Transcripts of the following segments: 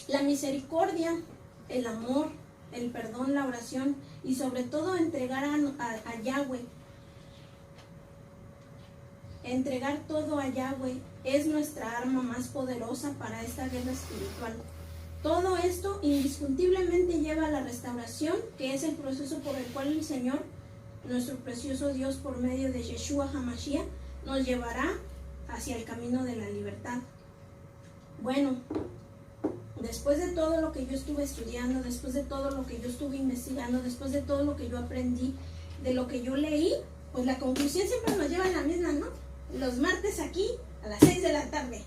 La misericordia, el amor, el perdón, la oración y sobre todo entregar a Yahweh. Entregar todo a Yahweh es nuestra arma más poderosa para esta guerra espiritual. Todo esto indiscutiblemente lleva a la restauración, que es el proceso por el cual el Señor, nuestro precioso Dios, por medio de Yeshua HaMashiach, nos llevará hacia el camino de la libertad. Bueno, después de todo lo que yo estuve estudiando, después de todo lo que yo estuve investigando, después de todo lo que yo aprendí, de lo que yo leí, pues la conclusión siempre nos lleva a la misma, ¿no? Los martes aquí a las 6 de la tarde,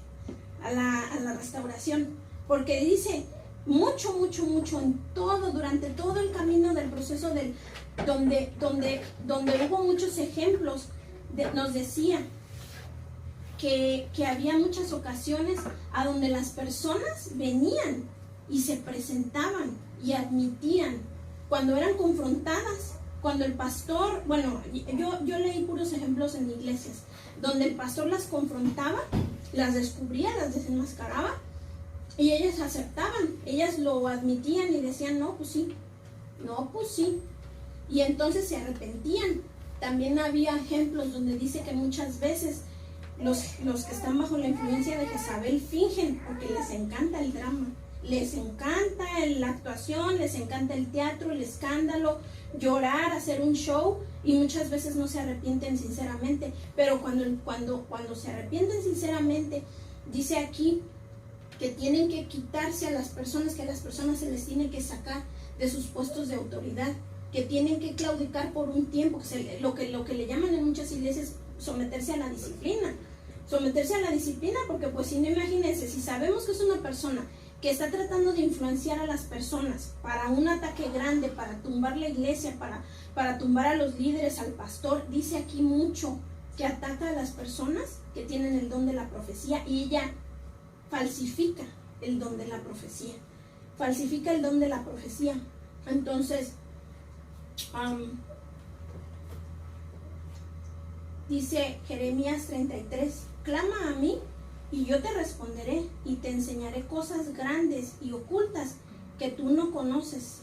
a la restauración, porque dice mucho en todo, durante todo el camino del proceso donde hubo muchos ejemplos, nos decía que había muchas ocasiones a donde las personas venían y se presentaban y admitían cuando eran confrontadas, cuando el pastor, bueno, yo leí puros ejemplos en iglesias, donde el pastor las confrontaba, las descubría, las desenmascaraba y ellas aceptaban, ellas lo admitían y decían, no, pues sí, y entonces se arrepentían. También había ejemplos donde dice que muchas veces los que están bajo la influencia de Jezabel fingen porque les encanta el drama, les encanta la actuación, les encanta el teatro, el escándalo, llorar, hacer un show, y muchas veces no se arrepienten sinceramente. Pero cuando se arrepienten sinceramente, dice aquí que tienen que quitarse a las personas, que a las personas se les tiene que sacar de sus puestos de autoridad, que tienen que claudicar por un tiempo, lo que le llaman en muchas iglesias someterse a la disciplina. Someterse a la disciplina, porque pues si no, imagínense, si sabemos que es una persona que está tratando de influenciar a las personas para un ataque grande, para tumbar la iglesia, para tumbar a los líderes, al pastor, dice aquí mucho que ataca a las personas que tienen el don de la profecía, y ella falsifica el don de la profecía, falsifica el don de la profecía. Entonces, dice Jeremías 33, clama a mí y yo te responderé y te enseñaré cosas grandes y ocultas que tú no conoces.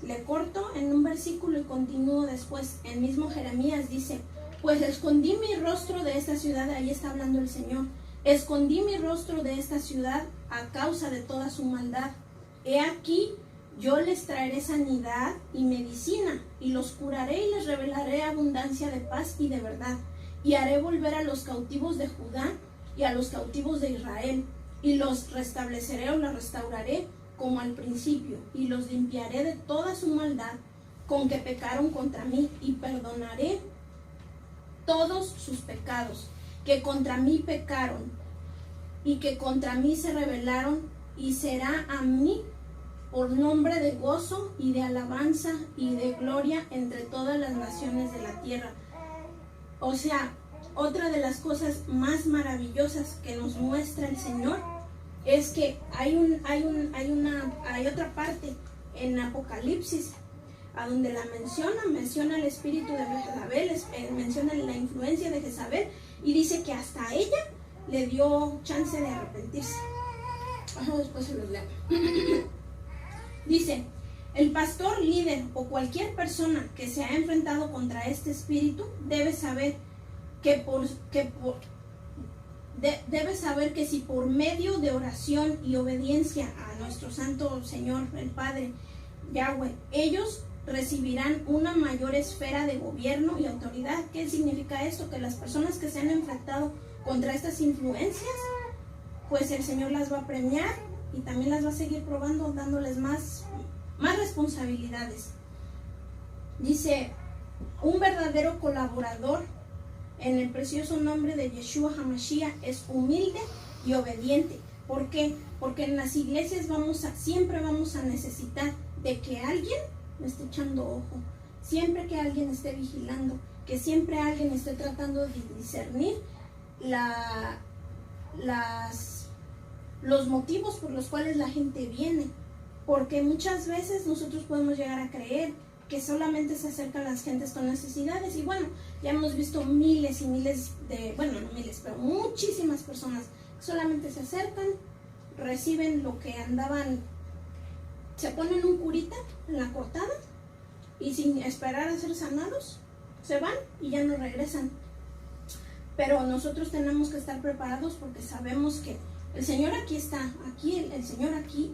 Le corto en un versículo y continúo después. El mismo Jeremías dice, pues escondí mi rostro de esta ciudad, ahí está hablando el Señor, escondí mi rostro de esta ciudad a causa de toda su maldad. He aquí, yo les traeré sanidad y medicina, y los curaré y les revelaré abundancia de paz y de verdad. Y haré volver a los cautivos de Judá y a los cautivos de Israel, y los restableceré o los restauraré como al principio, y los limpiaré de toda su maldad con que pecaron contra mí, y perdonaré todos sus pecados que contra mí pecaron y que contra mí se rebelaron, y será a mí por nombre de gozo y de alabanza y de gloria entre todas las naciones de la tierra. O sea, otra de las cosas más maravillosas que nos muestra el Señor es que hay otra parte en Apocalipsis a donde la menciona el espíritu de Jezabel, menciona la influencia de Jezabel, y dice que hasta ella le dio chance de arrepentirse. Después se los leo. Dice, el pastor, líder o cualquier persona que se ha enfrentado contra este espíritu debe saber que si por medio de oración y obediencia a nuestro santo Señor, el Padre, Yahweh, ellos recibirán una mayor esfera de gobierno y autoridad. ¿Qué significa esto? Que las personas que se han enfrentado contra estas influencias, pues el Señor las va a premiar y también las va a seguir probando, dándoles más responsabilidades. Dice, un verdadero colaborador en el precioso nombre de Yeshua HaMashiach es humilde y obediente. ¿Por qué? Porque en las iglesias siempre vamos a necesitar de que alguien me esté echando ojo, siempre que alguien esté vigilando, que siempre alguien esté tratando de discernir los motivos por los cuales la gente viene, porque muchas veces nosotros podemos llegar a creer que solamente se acercan las gentes con necesidades, y bueno, ya hemos visto miles y miles de, bueno, no miles, pero muchísimas personas que solamente se acercan reciben lo que andaban, se ponen un curita en la cortada y sin esperar a ser sanados, se van y ya no regresan. Pero nosotros tenemos que estar preparados porque sabemos que el Señor aquí está, el Señor aquí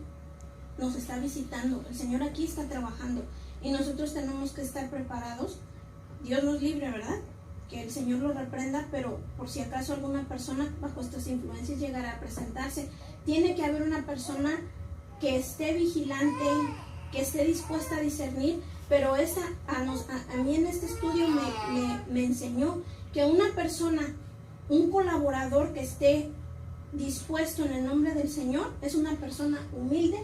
nos está visitando, el Señor aquí está trabajando y nosotros tenemos que estar preparados. Dios nos libre, ¿verdad? Que el Señor lo reprenda, pero por si acaso alguna persona bajo estas influencias llegara a presentarse, tiene que haber una persona que esté vigilante, que esté dispuesta a discernir, pero a mí en este estudio me enseñó que una persona, un colaborador que esté dispuesto en el nombre del Señor, es una persona humilde,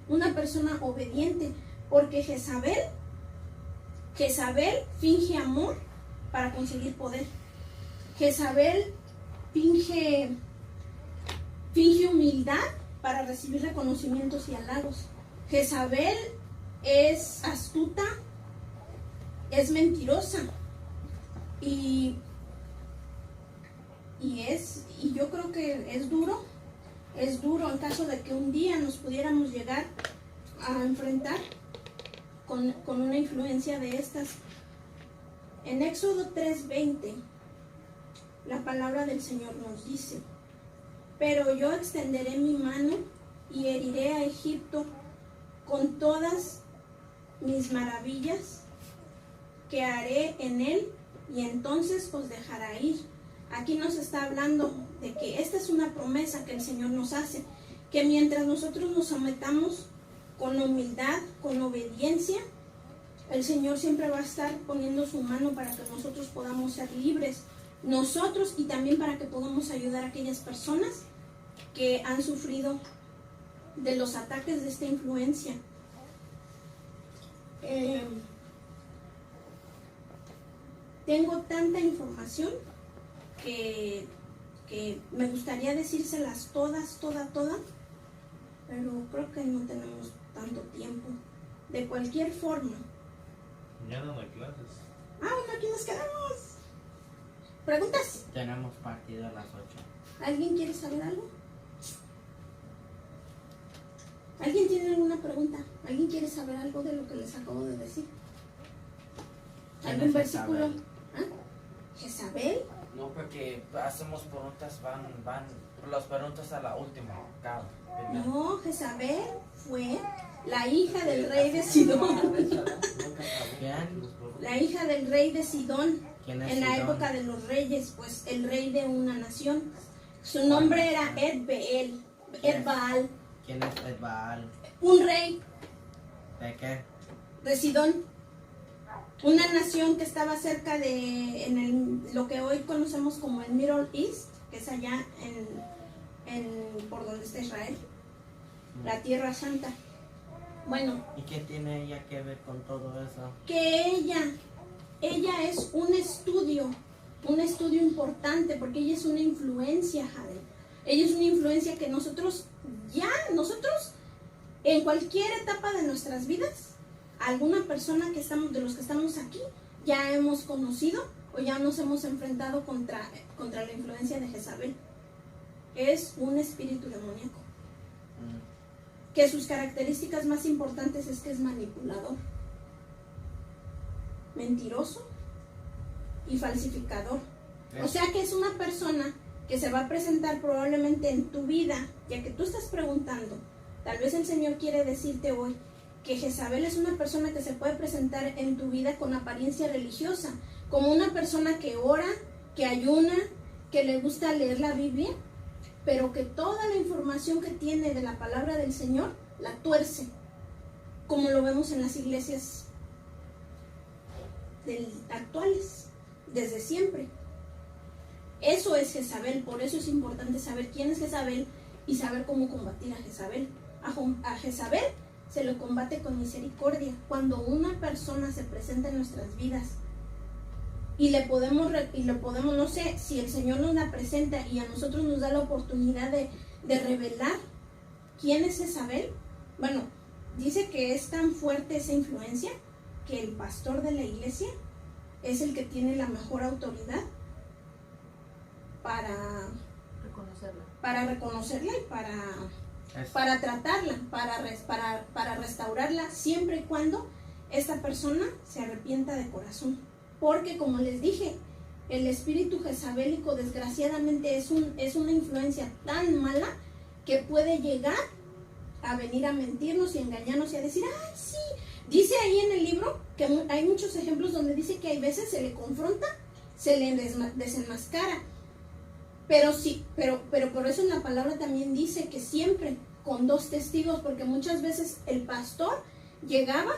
una persona obediente, porque Jezabel finge amor para conseguir poder. Jezabel finge humildad para recibir reconocimientos y halagos. Jezabel es astuta, es mentirosa y yo creo que es duro en caso de que un día nos pudiéramos llegar a enfrentar con una influencia de estas. En Éxodo 3:20, la palabra del Señor nos dice: pero yo extenderé mi mano y heriré a Egipto con todas mis maravillas que haré en él, y entonces os dejará ir. Aquí nos está hablando de que esta es una promesa que el Señor nos hace, que mientras nosotros nos sometamos con humildad, con obediencia, el Señor siempre va a estar poniendo su mano para que nosotros podamos ser libres, nosotros, y también para que podamos ayudar a aquellas personas que han sufrido de los ataques de esta influencia. Tengo tanta información que me gustaría decírselas todas, pero creo que no tenemos tanto tiempo. De cualquier forma. Ya no hay clases. Bueno, aquí nos quedamos. ¿Preguntas? Tenemos partido a las 8. ¿Alguien quiere saber algo? ¿Alguien tiene alguna pregunta? ¿Alguien quiere saber algo de lo que les acabo de decir? ¿Algún versículo? ¿Jezabel? No, porque hacemos preguntas, van las preguntas a la última. No, Jezabel fue la hija del rey de Sidón. ¿Quién? La hija del rey de Sidón. ¿Quién es en la Sidón? época de los reyes, pues el rey de una nación. Su nombre era Ed-Baal. ¿Quién es Ed-Baal? Un rey ¿De qué? de Sidón, una nación que estaba cerca de lo que hoy conocemos como el Middle East, que es allá por donde está Israel, la Tierra Santa. Bueno, ¿Y qué tiene ella que ver con todo eso? que ella es un estudio importante, porque ella es una influencia, Jade. Ella es una influencia que nosotros en cualquier etapa de nuestras vidas, alguna persona de los que estamos aquí, ya hemos conocido o ya nos hemos enfrentado contra la influencia de Jezabel. Es un espíritu demoníaco. Que sus características más importantes es que es manipulador, mentiroso y falsificador. O sea que es una persona que se va a presentar probablemente en tu vida, ya que tú estás preguntando. Tal vez el Señor quiere decirte hoy que Jezabel es una persona que se puede presentar en tu vida con apariencia religiosa, como una persona que ora, que ayuna, que le gusta leer la Biblia, pero que toda la información que tiene de la palabra del Señor la tuerce, como lo vemos en las iglesias actuales, desde siempre. Eso es Jezabel. Por eso es importante saber quién es Jezabel y saber cómo combatir a Jezabel. A Jezabel se lo combate con misericordia. Cuando una persona se presenta en nuestras vidas y le podemos, no sé, si el Señor nos la presenta y a nosotros nos da la oportunidad de revelar quién es Jezabel. Bueno, dice que es tan fuerte esa influencia que el pastor de la iglesia es el que tiene la mejor autoridad para reconocerla y para para tratarla, para restaurarla, siempre y cuando esta persona se arrepienta de corazón. Porque, como les dije, el espíritu jezabélico desgraciadamente es una influencia tan mala que puede llegar a venir a mentirnos y engañarnos y a decir, ¡ay, sí! Dice ahí en el libro que hay muchos ejemplos donde dice que hay veces se le confronta, se le desenmascara. Pero sí, pero por eso en la palabra también dice que siempre con 2 testigos, porque muchas veces el pastor llegaba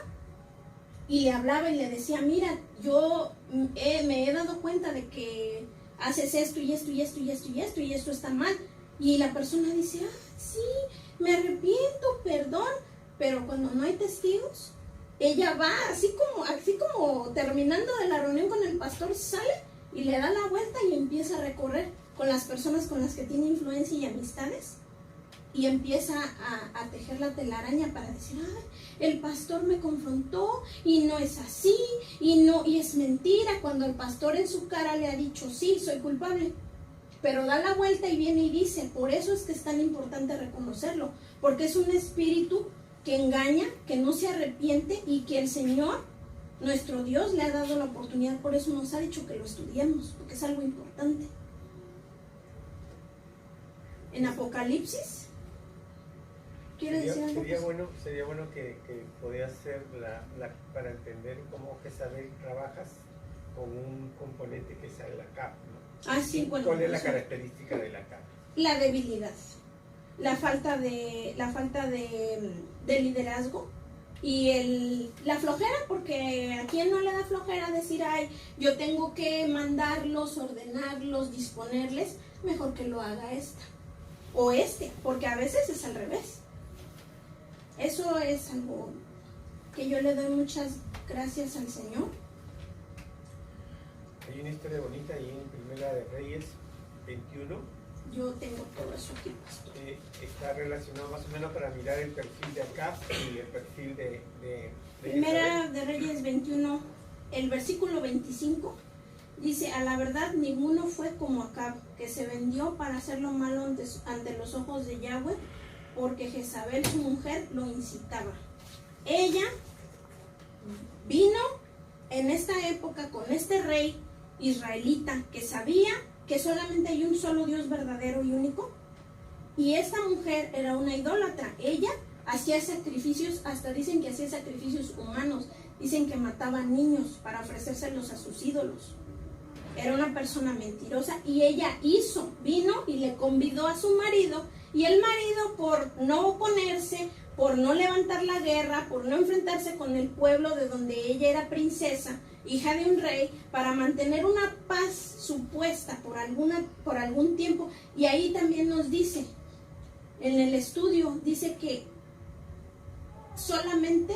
y le hablaba y le decía, mira, yo me he dado cuenta de que haces esto y esto y esto y esto y esto y esto está mal. Y la persona dice, sí, me arrepiento, perdón. Pero cuando no hay testigos, ella va así como terminando de la reunión con el pastor, sale y le da la vuelta y empieza a recorrer con las personas con las que tiene influencia y amistades. Y empieza a tejer la telaraña para decir, ay, el pastor me confrontó y no es así, y es mentira, cuando el pastor en su cara le ha dicho, sí, soy culpable. Pero da la vuelta y viene y dice, por eso es que es tan importante reconocerlo, porque es un espíritu que engaña, que no se arrepiente y que el Señor, nuestro Dios, le ha dado la oportunidad, por eso nos ha dicho que lo estudiemos, porque es algo importante. En Apocalipsis, sería bueno que podías hacer para entender cómo Jezabel trabajas con un componente que sea la CAP, ¿no? Sí, bueno. ¿Cuál es la característica de la CAP? La debilidad, la falta de liderazgo y la flojera, porque a quién no le da flojera decir, ay, yo tengo que mandarlos, ordenarlos, disponerles, mejor que lo haga esta o porque a veces es al revés. Eso es algo que yo le doy muchas gracias al Señor. Hay una historia bonita ahí en Primera de Reyes 21. Yo tengo todo eso aquí, pastor. Está relacionado más o menos para mirar el perfil de Acab y el perfil de Primera de Reyes 21, el versículo 25, dice, a la verdad ninguno fue como Acab, que se vendió para hacer lo malo ante los ojos de Yahweh, porque Jezabel, su mujer, lo incitaba. Ella vino en esta época con este rey israelita que sabía que solamente hay un solo Dios verdadero y único, y esta mujer era una idólatra. Ella hacía sacrificios, hasta dicen que hacía sacrificios humanos, dicen que mataba niños para ofrecérselos a sus ídolos. Era una persona mentirosa y ella vino y le convidó a su marido, y el marido, por no oponerse, por no levantar la guerra, por no enfrentarse con el pueblo de donde ella era princesa, hija de un rey, para mantener una paz supuesta por algún tiempo. Y ahí también nos dice, en el estudio, dice que solamente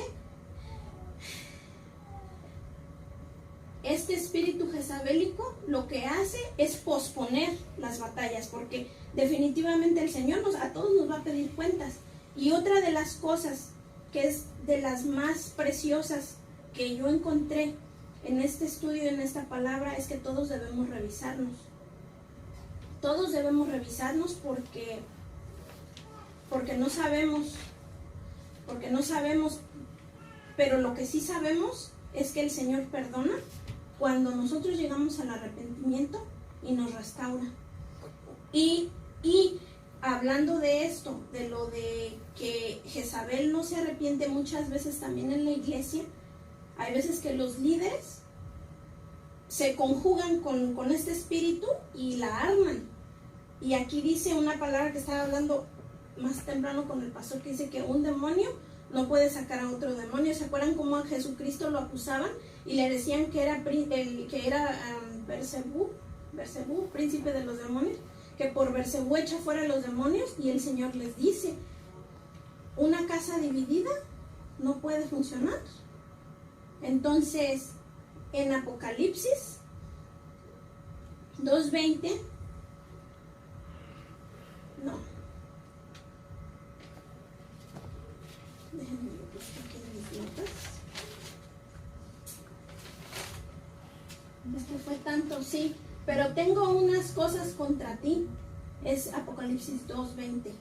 este espíritu jezabélico lo que hace es posponer las batallas, porque definitivamente el Señor a todos nos va a pedir cuentas. Y otra de las cosas que es de las más preciosas que yo encontré en este estudio, en esta palabra, es que todos debemos revisarnos. Todos debemos revisarnos porque no sabemos, pero lo que sí sabemos es que el Señor perdona cuando nosotros llegamos al arrepentimiento y nos restaura. Y hablando de esto, de lo de que Jezabel no se arrepiente, muchas veces también en la iglesia, hay veces que los líderes se conjugan con este espíritu y la arman. Y aquí dice una palabra que estaba hablando más temprano con el pastor, que dice que un demonio no puede sacar a otro demonio. ¿Se acuerdan cómo a Jesucristo lo acusaban y le decían que era Beelzebú, príncipe de los demonios, que por Beelzebú echa fuera los demonios? Y el Señor les dice, una casa dividida no puede funcionar. Entonces, en Apocalipsis 2:20, déjenme buscar aquí en mis notas. Es que fue tanto, sí, pero tengo unas cosas contra ti. Es Apocalipsis 2:20.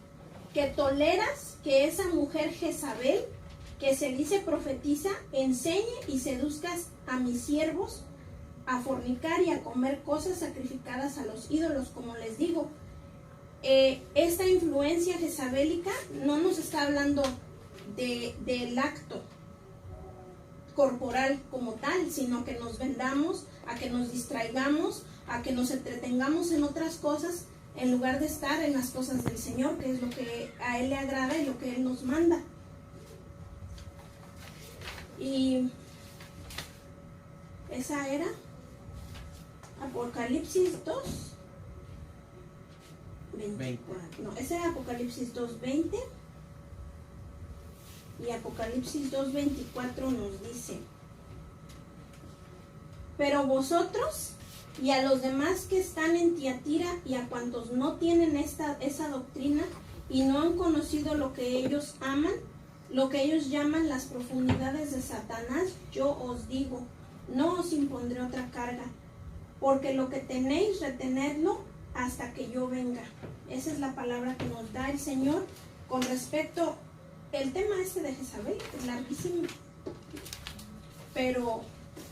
que toleras que esa mujer Jezabel, que se dice profetiza, enseñe y seduzcas a mis siervos a fornicar y a comer cosas sacrificadas a los ídolos, como les digo. Esta influencia jezabélica no nos está hablando del acto corporal como tal, sino que nos vendamos, a que nos distraigamos, a que nos entretengamos en otras cosas en lugar de estar en las cosas del Señor, que es lo que a Él le agrada y lo que Él nos manda. Y esa era Apocalipsis 2, 20. No, ese era Apocalipsis 2:20. Y Apocalipsis 2:24 nos dice: pero vosotros y a los demás que están en Tiatira y a cuantos no tienen esa doctrina y no han conocido lo que ellos aman, lo que ellos llaman las profundidades de Satanás, yo os digo, no os impondré otra carga, porque lo que tenéis, retenedlo hasta que yo venga. Esa es la palabra que nos da el Señor con respecto. El tema este de Jezabel es larguísimo, pero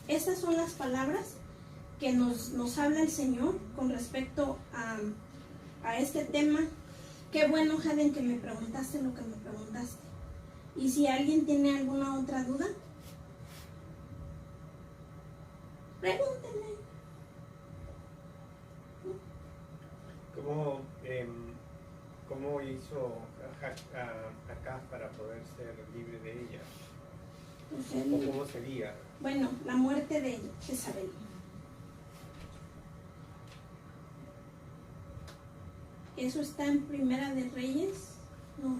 estas son las palabras que nos habla el Señor con respecto a este tema. Qué bueno, Jaden, que me preguntaste lo que me preguntaste. Y si alguien tiene alguna otra duda, pregúntenme. ¿Cómo hizo acá para poder ser libre de ella? Pues ¿O cómo sería? Bueno, la muerte de Jezabel. Eso está en Primera de Reyes. No,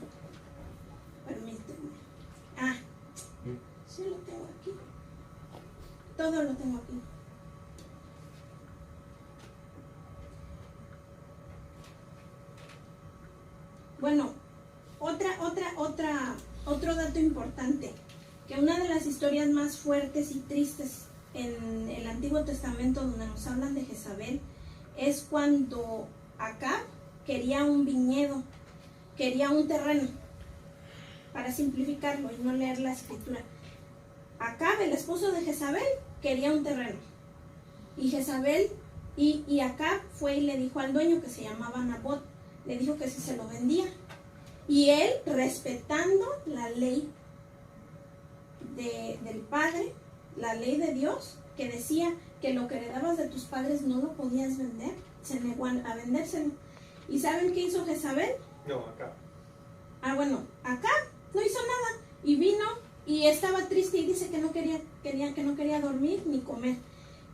permítanme. Sí lo tengo aquí. Todo lo tengo aquí. Bueno, otro dato importante, que una de las historias más fuertes y tristes en el Antiguo Testamento donde nos hablan de Jezabel es cuando Acab quería un viñedo, quería un terreno, para simplificarlo y no leer la escritura. Acab, el esposo de Jezabel, quería un terreno, y Jezabel y Acab fue y le dijo al dueño, que se llamaba Nabot, le dijo que si se lo vendía, y él, respetando la ley del padre, la ley de Dios, que decía que lo que heredabas de tus padres no lo podías vender, se negó a vendérselo. ¿Y saben qué hizo Jezabel? No, acá. Bueno, acá no hizo nada, y vino y estaba triste y dice que no quería dormir ni comer.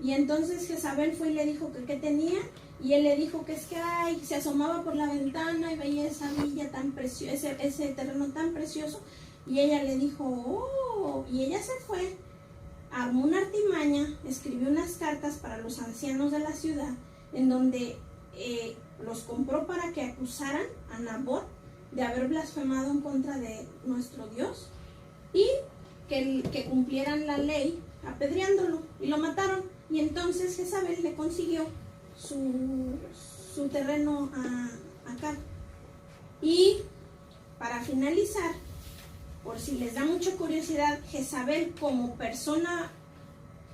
Y entonces Jezabel fue y le dijo que qué tenía, y él le dijo que es que se asomaba por la ventana y veía esa villa tan preciosa, ese terreno tan precioso, y ella le dijo, oh, y ella se fue, armó una artimaña, escribió unas cartas para los ancianos de la ciudad, en donde los compró para que acusaran a Nabot de haber blasfemado en contra de nuestro Dios, y que cumplieran la ley apedreándolo, y lo mataron. Y entonces Jezabel le consiguió su terreno acá. Y para finalizar, por si les da mucha curiosidad, Jezabel como persona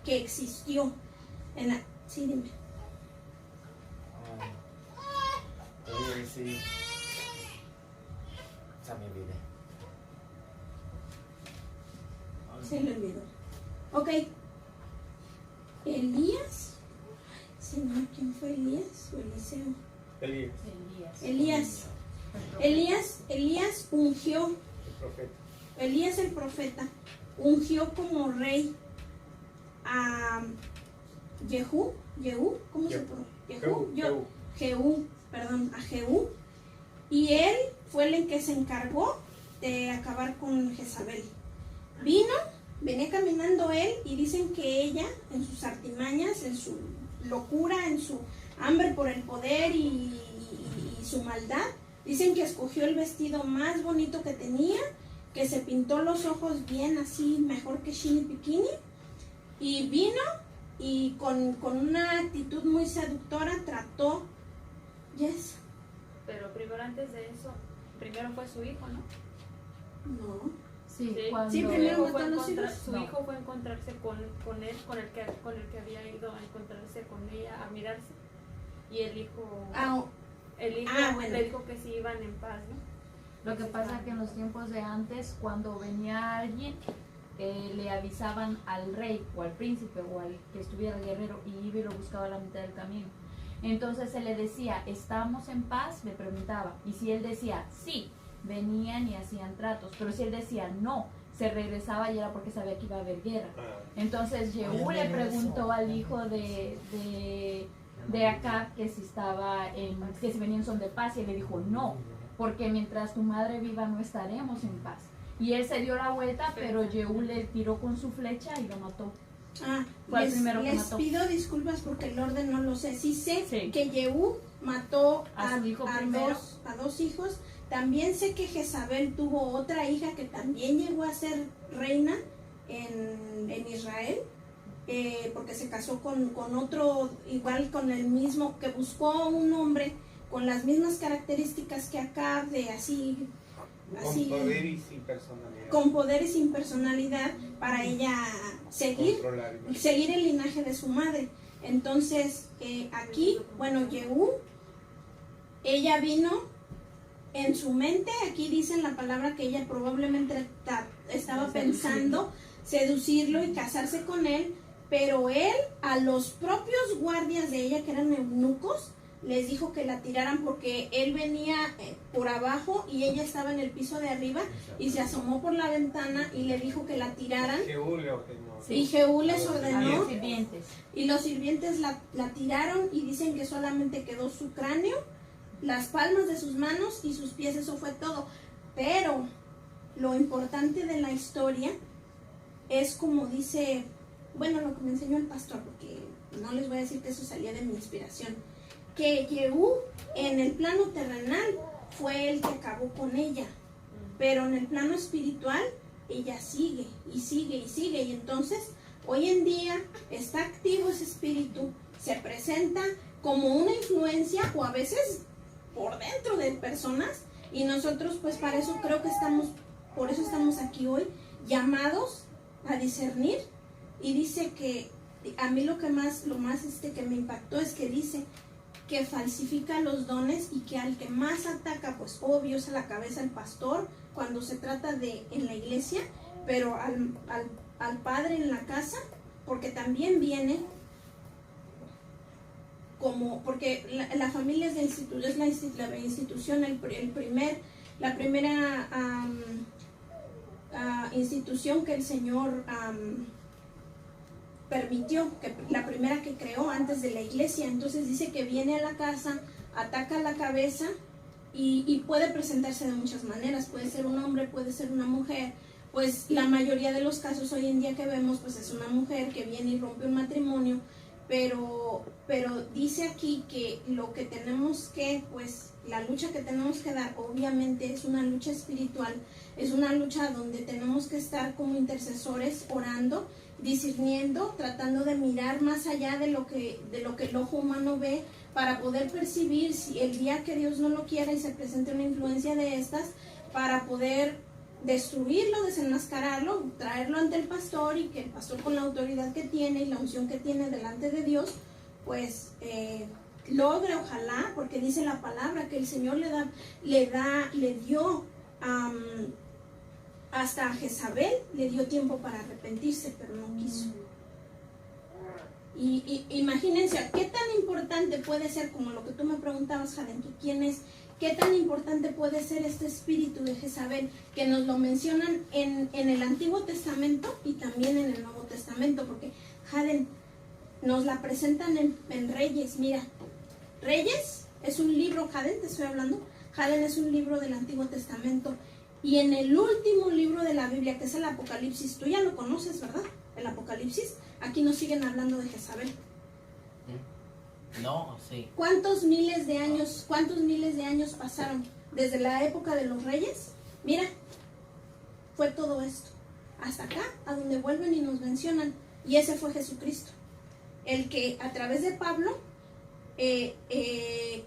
que existió en la... Sí, dime. Sí. Se me olvidé. Se le olvidó. Ok. Elías. Señor, ¿quién fue Elías o Eliseo? Elías ungió. El profeta. Elías el profeta ungió como rey a Jehú, ¿cómo se pronuncia? A Jehú, y él fue el que se encargó de acabar con Jezabel. Venía caminando él, y dicen que ella, en sus artimañas, en su locura, en su hambre por el poder y su maldad, dicen que escogió el vestido más bonito que tenía, que se pintó los ojos bien así, mejor que Shinny Bikini, y vino y con una actitud muy seductora trató. Yes. Pero primero, antes de eso, primero fue su hijo, ¿no? No. Sí, Sí. cuando Sí, Su primero hijo fue mató a los hijos. su No. hijo fue a encontrarse con él, con el que había ido a encontrarse con ella, a mirarse. Y el hijo Bueno. le dijo que sí iban en paz, ¿no? Lo que pasa que en los tiempos de antes, cuando venía alguien, le avisaban al rey o al príncipe o al que estuviera guerrero y iba y lo buscaba a la mitad del camino. Entonces se le decía, ¿estamos en paz? Le preguntaba. Y si él decía, sí, venían y hacían tratos. Pero si él decía, no, se regresaba y era porque sabía que iba a haber guerra. Entonces Jehú le preguntó al hijo de Acab que si que si venían son de paz, y él le dijo, no, porque mientras tu madre viva no estaremos en paz. Y él se dio la vuelta, pero Jehú le tiró con su flecha y lo mató. Fue el primero que les mató. pido disculpas porque el orden no lo sé. Sí sé Sí. que Jehú mató A su hijo primero. a dos hijos. También sé que Jezabel tuvo otra hija que también llegó a ser reina en Israel, porque se casó con otro, igual con el mismo, que buscó un hombre con las mismas características que acá, de así, Con poder y sin personalidad. con poder y sin personalidad, para ella seguir el linaje de su madre. Entonces, aquí, bueno, Jehú, ella vino en su mente, aquí dice la palabra que ella probablemente estaba pensando seducirlo y casarse con él, pero él a los propios guardias de ella, que eran eunucos, les dijo que la tiraran porque él venía por abajo y ella estaba en el piso de arriba, y se asomó por la ventana y le dijo que la tiraran. Jehú le ordenó. Y Jehú les A ordenó, los sirvientes. y los sirvientes la tiraron, y dicen que solamente quedó su cráneo, las palmas de sus manos y sus pies, eso fue todo. Pero lo importante de la historia es como dice, bueno, lo que me enseñó el pastor, porque no les voy a decir que eso salía de mi inspiración, que Jehú en el plano terrenal fue el que acabó con ella, pero en el plano espiritual ella sigue y sigue y sigue, y entonces hoy en día está activo ese espíritu, se presenta como una influencia, o a veces por dentro de personas, y nosotros pues para eso creo que por eso estamos aquí hoy, llamados a discernir. Y dice que a mí lo más que me impactó es que dice que falsifica los dones, y que al que más ataca, pues obvio es a la cabeza el pastor cuando se trata de en la iglesia, pero al padre en la casa, porque también viene como, porque la familia es la institución, la primera institución que el Señor permitió, que la primera que creó antes de la iglesia. Entonces dice que viene a la casa, ataca la cabeza, y puede presentarse de muchas maneras, puede ser un hombre, puede ser una mujer. Pues la mayoría de los casos hoy en día que vemos, pues es una mujer que viene y rompe un matrimonio, pero dice aquí que lo que tenemos que, pues la lucha que tenemos que dar, obviamente es una lucha espiritual, es una lucha donde tenemos que estar como intercesores, orando, discerniendo, tratando de mirar más allá de lo que el ojo humano ve, para poder percibir si el día que Dios no lo quiera y se presente una influencia de estas, para poder destruirlo, desenmascararlo, traerlo ante el pastor, y que el pastor, con la autoridad que tiene y la unción que tiene delante de Dios, pues logre, ojalá, porque dice la palabra que el Señor le dio hasta a Jezabel, le dio tiempo para arrepentirse, pero no quiso. Y imagínense, ¿qué tan importante puede ser, como lo que tú me preguntabas, Jaden, que quién es? ¿Qué tan importante puede ser este espíritu de Jezabel, que nos lo mencionan en el Antiguo Testamento y también en el Nuevo Testamento? Porque, Jaden, nos la presentan en Reyes. Mira, Reyes es un libro, Jaden, te estoy hablando, Jaden es un libro del Antiguo Testamento, y en el último libro de la Biblia, que es el Apocalipsis, tú ya lo conoces, ¿verdad? El Apocalipsis, aquí nos siguen hablando de Jezabel. No, sí. ¿Cuántos miles de años pasaron desde la época de los reyes? Mira, fue todo esto, hasta acá, a donde vuelven y nos mencionan, y ese fue Jesucristo, el que a través de Pablo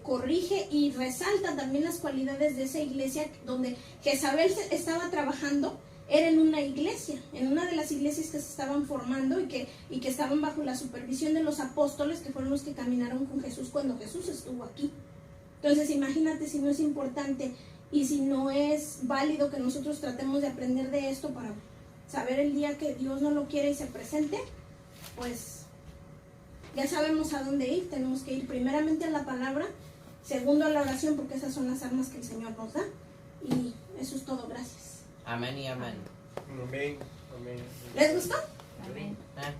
corrige y resalta también las cualidades de esa iglesia donde Jezabel estaba trabajando. Era en una iglesia, en una de las iglesias que se estaban formando y que estaban bajo la supervisión de los apóstoles, que fueron los que caminaron con Jesús cuando Jesús estuvo aquí. Entonces imagínate si no es importante y si no es válido que nosotros tratemos de aprender de esto para saber el día que Dios no lo quiere y se presente, pues ya sabemos a dónde ir. Tenemos que ir primeramente a la palabra, segundo a la oración, porque esas son las armas que el Señor nos da. Y eso es todo, gracias. Amén y amén. Amén. Amén. ¿Les gustó? Amén. Eh.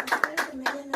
Espero que me hayan